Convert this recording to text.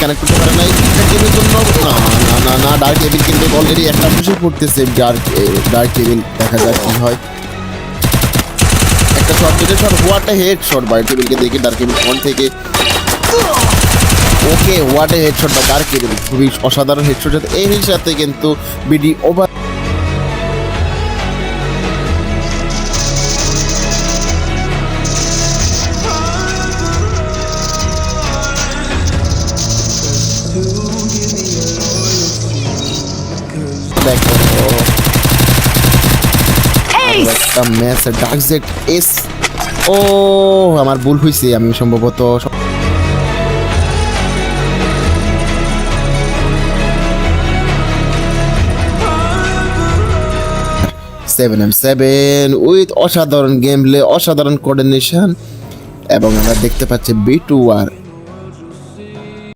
Connect করতে পারে নাই গেমের জন্য। না না না না, ডার্ক এভিল কিন্তু অলরেডি একটা পুষে পড়তেছে। ডার্ক এভিল দেখা যাক কি হয়। একটা শট দিতে shot, what a head shot by টেবিলকে দেখে ডার্ক এভিল ফোন থেকে। Okay, what a headshot by dark evil, খুবই অসাধারণ হেডশট। এই সাথে কিন্তু বিডি ওভার একটা ম্যাচ ডার্ক জেট এস। ও আমার ভুল হয়েছে, আমি সম্ভবত 7M7 উইথ অসাধারণ গেম প্লে, অসাধারণ কোঅর্ডিনেশন, এবং আমরা দেখতে পাচ্ছি B2R